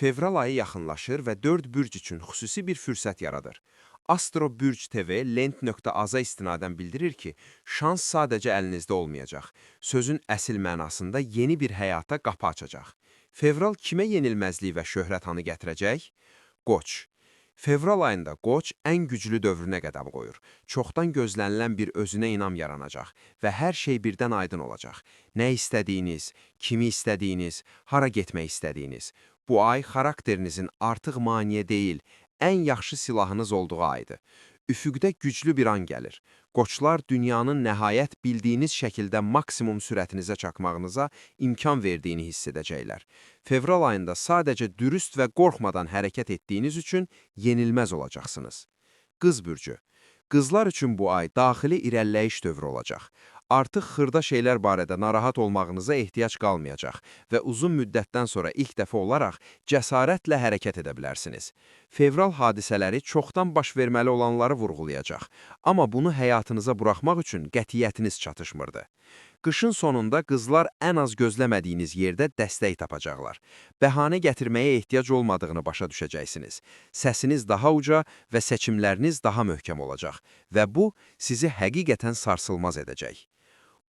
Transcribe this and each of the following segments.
Fevral ayı yaxınlaşır və 4 bürc üçün xüsusi bir fürsət yaradır. Astro Bürc TV Lent.az-a istinadən bildirir ki, şans sadəcə əlinizdə olmayacaq. Sözün əsl mənasında yeni bir həyata qapı açacaq. Fevral kimə yenilməzlik və şöhrət anı gətirəcək? Qoç. Fevral ayında Qoç ən güclü dövrünə qədəm qoyur. Çoxdan gözlənilən bir özünə inam yaranacaq və hər şey birdən aydın olacaq. Nə istədiyiniz, kimi istədiyiniz, hara getmək istədiyiniz. Bu ay xarakterinizin artıq maneə deyil, ən yaxşı silahınız olduğu aydır. Üfüqdə güclü bir an gəlir. Qoçlar dünyanın nəhayət bildiyiniz şəkildə maksimum sürətinizə çatmağınıza imkan verdiyini hiss edəcəklər. Fevral ayında sadəcə dürüst və qorxmadan hərəkət etdiyiniz üçün yenilməz olacaqsınız. Qız bürcü. Qızlar üçün bu ay daxili irəliləyiş dövrü olacaq. Artıq xırda şeylər barədə narahat olmağınıza ehtiyac qalmayacaq və uzun müddətdən sonra ilk dəfə olaraq cəsarətlə hərəkət edə bilərsiniz. Fevral hadisələri çoxdan baş verməli olanları vurğulayacaq, amma bunu həyatınıza buraxmaq üçün qətiyyətiniz çatışmırdı. Qışın sonunda qızlar ən az gözləmədiyiniz yerdə dəstək tapacaqlar. Bəhanə gətirməyə ehtiyac olmadığını başa düşəcəksiniz. Səsiniz daha uca və seçimləriniz daha möhkəm olacaq və bu sizi həqiqətən sarsılmaz edəcək.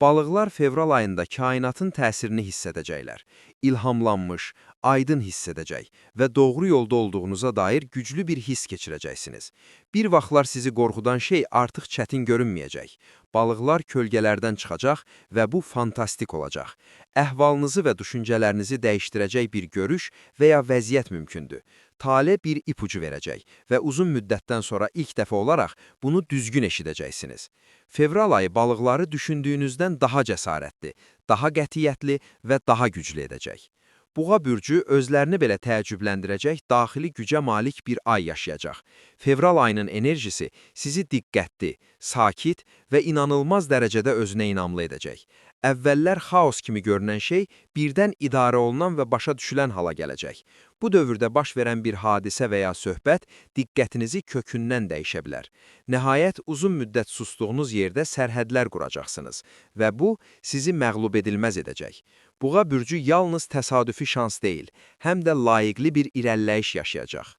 Balıqlar fevral ayında kainatın təsirini hiss edəcəklər. İlhamlanmış, aydın hiss edəcək və doğru yolda olduğunuza dair güclü bir hiss keçirəcəksiniz. Bir vaxtlar sizi qorxudan şey artıq çətin görünməyəcək. Balıqlar kölgələrdən çıxacaq və bu fantastik olacaq. Əhvalınızı və düşüncələrinizi dəyişdirəcək bir görüş və ya vəziyyət mümkündür. Tale bir ipucu verəcək və uzun müddətdən sonra ilk dəfə olaraq bunu düzgün eşidəcəksiniz. Fevral ayı balıqları düşündüyünüzdən daha cəsarətli, daha qətiyyətli və daha güclü edəcək. Buğa bürcü özlərini belə təəccübləndirəcək daxili gücə malik bir ay yaşayacaq. Fevral ayının enerjisi sizi diqqətli, sakit və inanılmaz dərəcədə özünə inamlı edəcək. Əvvəllər xaos kimi görünən şey birdən idarə olunan və başa düşülən hala gələcək. Bu dövrdə baş verən bir hadisə və ya söhbət diqqətinizi kökündən dəyişə bilər. Nəhayət uzun müddət sustuğunuz yerdə sərhədlər quracaqsınız və bu sizi məğlub edilməz edəcək. Buğa bürcü yalnız təsadüfi şans deyil, həm də layiqli bir irəliləyiş yaşayacaq.